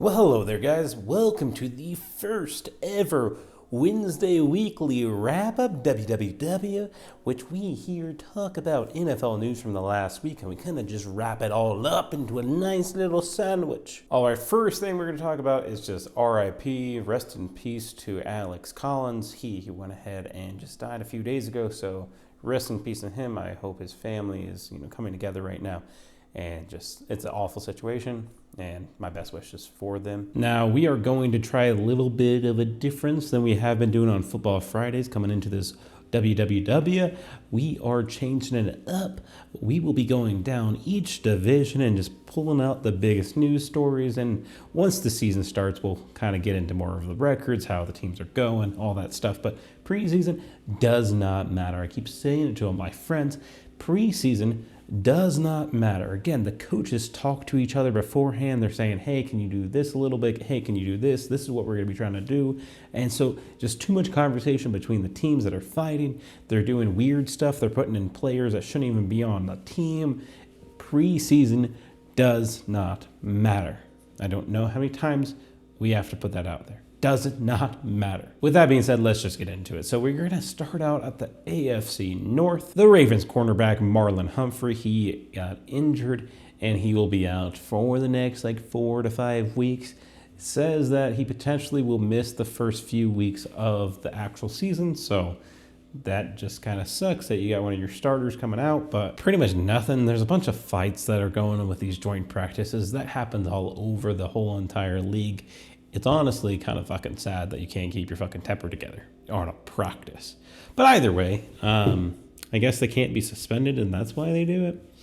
Well, hello there, guys. Welcome to the first ever Wednesday weekly wrap-up WWW, which we here talk about NFL news from the last week, and we kind of just wrap it all up into a nice little sandwich. All right, first thing we're going to talk about is just RIP, rest in peace to Alex Collins. He went ahead and just died a few days ago, so rest in peace to him. I hope his family is coming together right now. And just, it's an awful situation, and my best wishes for them. Now, we are going to try a little bit of a difference than we have been doing on Football Fridays coming into this WWW. We are changing it up. We will be going down each division and just pulling out the biggest news stories. And once the season starts, we'll kind of get into more of the records, how the teams are going, all that stuff. But preseason does not matter. I keep saying it to all my friends. Preseason does not matter. Again, the coaches talk to each other beforehand. They're saying, hey, can you do this a little bit? Hey, can you do this? This is what we're going to be trying to do. And so just too much conversation between the teams that are fighting. They're doing weird stuff. They're putting in players that shouldn't even be on the team. Preseason does not matter. I don't know how many times we have to put that out there. Does it not matter? With that being said, let's just get into it. So we're going to start out at the AFC North. The Ravens cornerback Marlon Humphrey, he got injured and he will be out for the next 4 to 5 weeks. It says that he potentially will miss the first few weeks of the actual season. So that just kind of sucks that you got one of your starters coming out, but pretty much nothing. There's a bunch of fights that are going on with these joint practices. That happens all over the whole entire league. It's honestly kind of fucking sad that you can't keep your fucking temper together on a practice. But either way, I guess they can't be suspended, and that's why they do it.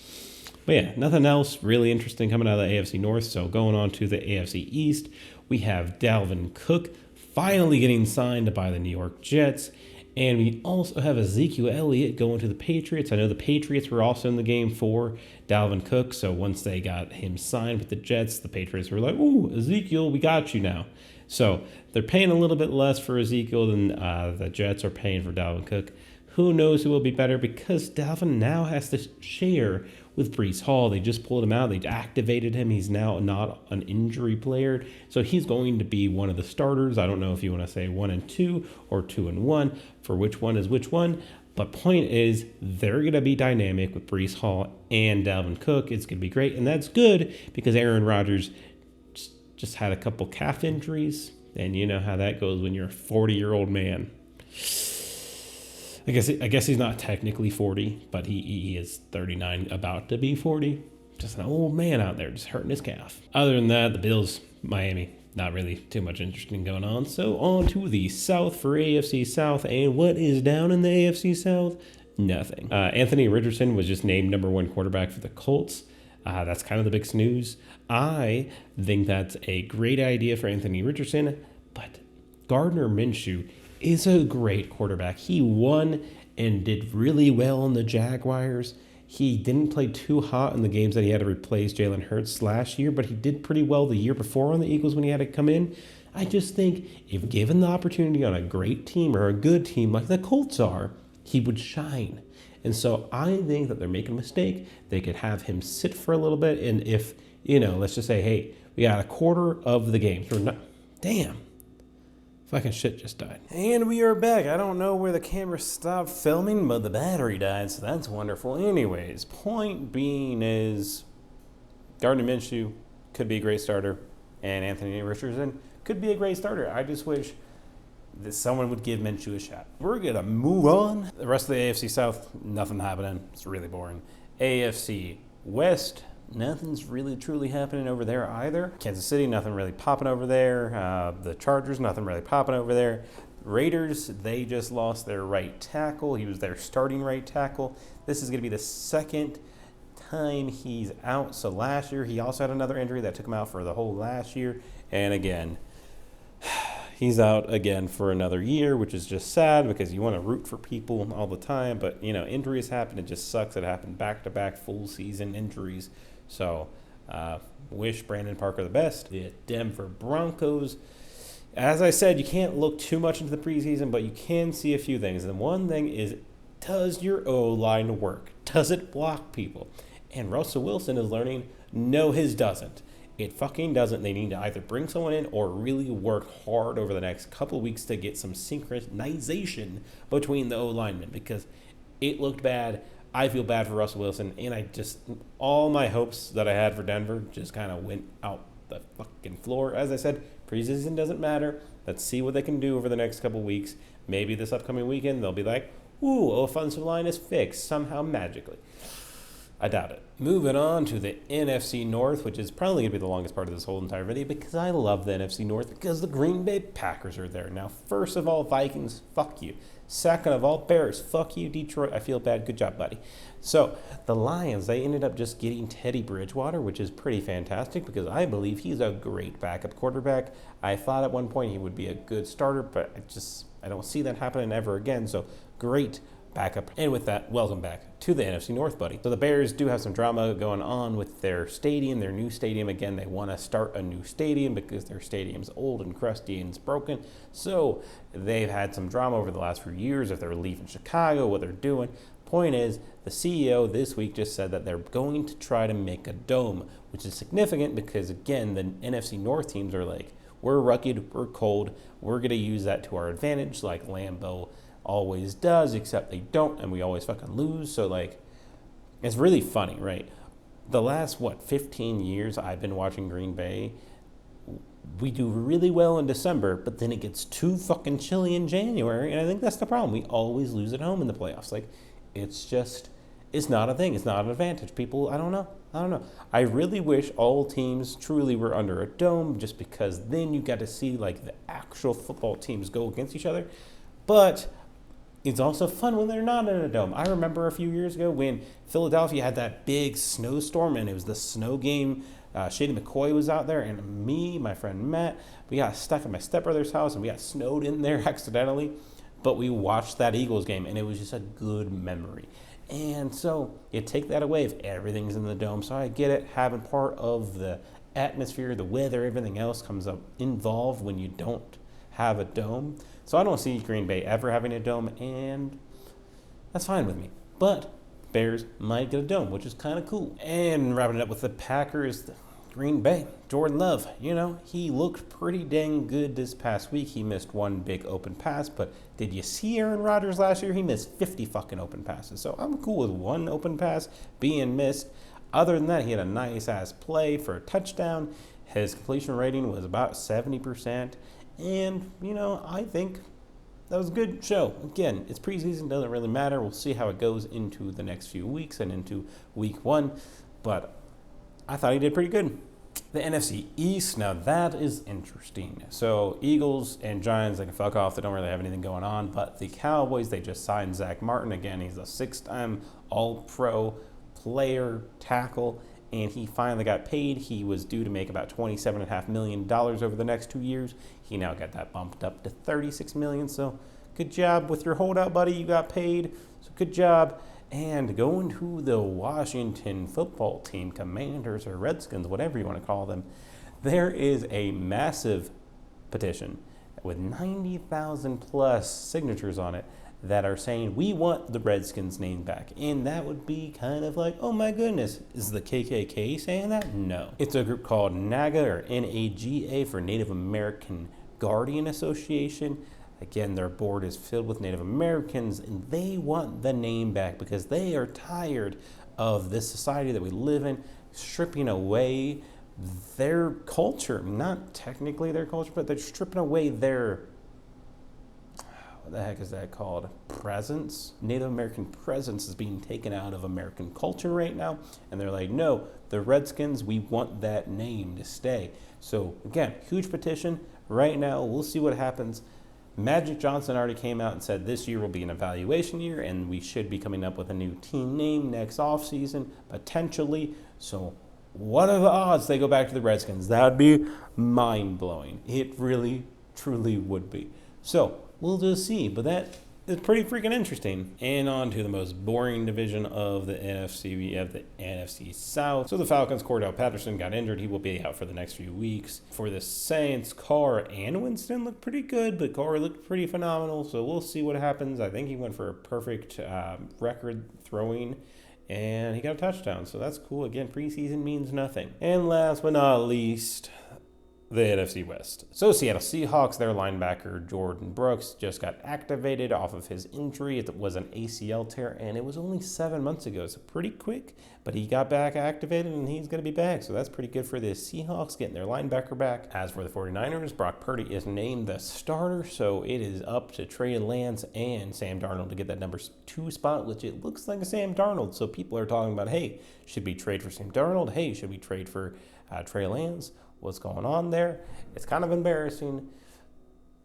But yeah, nothing else really interesting coming out of the AFC North. So going on to the AFC East, we have Dalvin Cook finally getting signed by the New York Jets. And we also have Ezekiel Elliot going to the Patriots. I know the Patriots were also in the game for Dalvin Cook. So once they got him signed with the Jets, the Patriots were like, ooh, Ezekiel, we got you now. So they're paying a little bit less for Ezekiel than the Jets are paying for Dalvin Cook. Who knows who will be better, because Dalvin now has to share with Breece Hall. They just pulled him out. They activated him. He's now not an injury player. So he's going to be one of the starters. I don't know if you want to say 1 and 2 or 2 and 1 for which one is which one. But point is, they're going to be dynamic with Breece Hall and Dalvin Cook. It's going to be great. And that's good because Aaron Rodgers just had a couple calf injuries. And you know how that goes when you're a 40-year-old man. I guess he's not technically 40, but he is 39, about to be 40. Just an old man out there just hurting his calf. Other than that, the Bills, Miami, not really too much interesting going on. So on to the South for AFC South. And what is down in the AFC South? Nothing. Anthony Richardson was just named #1 quarterback for the Colts. That's kind of the big snooze. I think that's a great idea for Anthony Richardson, but Gardner Minshew is a great quarterback. He won and did really well on the Jaguars. He didn't play too hot in the games that he had to replace Jalen Hurts last year, but he did pretty well the year before on the Eagles when he had to come in. I just think if given the opportunity on a great team or a good team like the Colts are, he would shine. And so I think that they're making a mistake. They could have him sit for a little bit, and if, let's just say, hey, we got a quarter of the games. Damn. Fucking shit just died. And we are back. I don't know where the camera stopped filming, but the battery died, so that's wonderful. Anyways, point being is Gardner Minshew could be a great starter, and Anthony Richardson could be a great starter. I just wish that someone would give Minshew a shot. We're going to move on. The rest of the AFC South, nothing happening. It's really boring. AFC West, nothing's really truly happening over there either. Kansas City, nothing really popping over there. The Chargers, nothing really popping over there. Raiders, they just lost their right tackle. He was their starting right tackle. This is going to be the second time he's out. So last year, he also had another injury that took him out for the whole last year. And again, he's out again for another year, which is just sad because you want to root for people all the time. But, injuries happen. It just sucks. It happened back-to-back full season injuries. So, wish Brandon Parker the best. The Denver Broncos. As I said, you can't look too much into the preseason, but you can see a few things. And one thing is, does your O-line work? Does it block people? And Russell Wilson is learning, no, his doesn't. It fucking doesn't. They need to either bring someone in or really work hard over the next couple of weeks to get some synchronization between the O-linemen, because it looked bad. I feel bad for Russell Wilson, and all my hopes that I had for Denver just kind of went out the fucking floor. As I said, preseason doesn't matter. Let's see what they can do over the next couple of weeks. Maybe this upcoming weekend they'll be like, ooh, offensive line is fixed somehow magically. I doubt it. Moving on to the NFC North, which is probably going to be the longest part of this whole entire video, because I love the NFC North because the Green Bay Packers are there. Now, first of all, Vikings, fuck you. Second of all, Bears, fuck you. Detroit, I feel bad. Good job, buddy. So, the Lions, they ended up just getting Teddy Bridgewater, which is pretty fantastic because I believe he's a great backup quarterback. I thought at one point he would be a good starter, but I don't see that happening ever again. So, great backup. And with that, welcome back to the NFC North, buddy. So the Bears do have some drama going on with their stadium, their new stadium. Again, they want to start a new stadium because their stadium's old and crusty and it's broken. So they've had some drama over the last few years if they're leaving Chicago, what they're doing. Point is, the CEO this week just said that they're going to try to make a dome, which is significant because, again, the NFC North teams are like, we're rugged, we're cold, we're going to use that to our advantage like Lambeau always does, except they don't, and we always fucking lose. So, like, it's really funny, right? The last, 15 years I've been watching Green Bay, we do really well in December, but then it gets too fucking chilly in January, and I think that's the problem. We always lose at home in the playoffs. Like, it's not a thing. It's not an advantage. People, I don't know. I really wish all teams truly were under a dome, just because then you got to see, like, the actual football teams go against each other. But it's also fun when they're not in a dome. I remember a few years ago when Philadelphia had that big snowstorm, and it was the snow game. Shady McCoy was out there, and me, my friend Matt, we got stuck at my stepbrother's house, and we got snowed in there accidentally. But we watched that Eagles game, and it was just a good memory. And so you take that away if everything's in the dome. So I get it, having part of the atmosphere, the weather, everything else comes up involved when you don't have a dome. So I don't see Green Bay ever having a dome, and that's fine with me. But Bears might get a dome, which is kind of cool. And wrapping it up with the Packers, Green Bay, Jordan Love, he looked pretty dang good this past week. He missed one big open pass, but did you see Aaron Rodgers last year? He missed 50 fucking open passes. So I'm cool with one open pass being missed. Other than that, he had a nice-ass play for a touchdown. His completion rating was about 70%. And, I think that was a good show. Again, it's preseason, doesn't really matter. We'll see how it goes into the next few weeks and into week one. But I thought he did pretty good. The NFC East, now that is interesting. So Eagles and Giants, they can fuck off. They don't really have anything going on. But the Cowboys, they just signed Zack Martin. Again, he's a 6-time All-Pro player, tackle. And he finally got paid. He was due to make about $27.5 million over the next 2 years. He now got that bumped up to $36 million. So good job with your holdout, buddy. You got paid. So good job. And going to the Washington football team, Commanders or Redskins, whatever you want to call them, there is a massive petition with 90,000 plus signatures on it that are saying, we want the Redskins name back. And that would be kind of like, oh my goodness, is the KKK saying that? No. It's a group called NAGA, or NAGA, for Native American Guardian Association. Again, their board is filled with Native Americans, and they want the name back because they are tired of this society that we live in, stripping away their culture. Not technically their culture, but they're stripping away their, what the heck is that called? Presence? Native American presence is being taken out of American culture right now. And they're like, no, the Redskins, we want that name to stay. So again, huge petition. Right now, we'll see what happens. Magic Johnson already came out and said this year will be an evaluation year, and we should be coming up with a new team name next offseason, potentially. So what are the odds they go back to the Redskins? That would be mind-blowing. It really, truly would be. So we'll just see, but that is pretty freaking interesting. And on to the most boring division of the NFC. We have the NFC South. So the Falcons, Cordell Patterson got injured. He will be out for the next few weeks. For the Saints, Carr and Winston looked pretty good, but Carr looked pretty phenomenal. So we'll see what happens. I think he went for a perfect record throwing and he got a touchdown. So that's cool. Again, preseason means nothing. And last but not least, the NFC West. So Seattle Seahawks, their linebacker Jordan Brooks just got activated off of his injury. It was an ACL tear, and it was only 7 months ago, so pretty quick. But he got back activated, and he's going to be back. So that's pretty good for the Seahawks, getting their linebacker back. As for the 49ers, Brock Purdy is named the starter, so it is up to Trey Lance and Sam Darnold to get that number 2 spot, which it looks like a Sam Darnold. So people are talking about, hey, should we trade for Sam Darnold? Hey, should we trade for Trey Lance? What's going on there? It's kind of embarrassing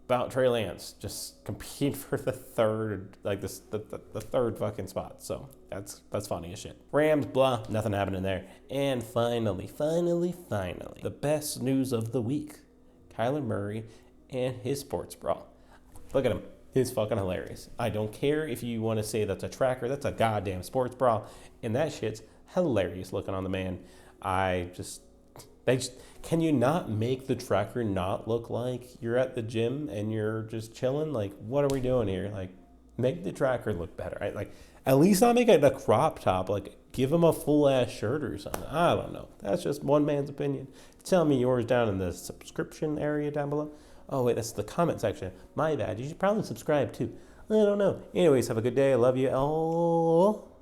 about Trey Lance just compete for the third, like the third fucking spot. So that's funny as shit. Rams, blah, nothing happening there. And finally, the best news of the week: Kyler Murray and his sports bra. Look at him. It's fucking hilarious. I don't care if you want to say that's a tracker. That's a goddamn sports bra, and that shit's hilarious looking on the man. Can you not make the tracker not look like you're at the gym and you're just chilling? Like, what are we doing here? Like, make the tracker look better. Right? Like, at least not make it a crop top. Like, give him a full-ass shirt or something. I don't know. That's just one man's opinion. Tell me yours down in the subscription area down below. Oh, wait, that's the comment section. My bad. You should probably subscribe, too. I don't know. Anyways, have a good day. I love you all.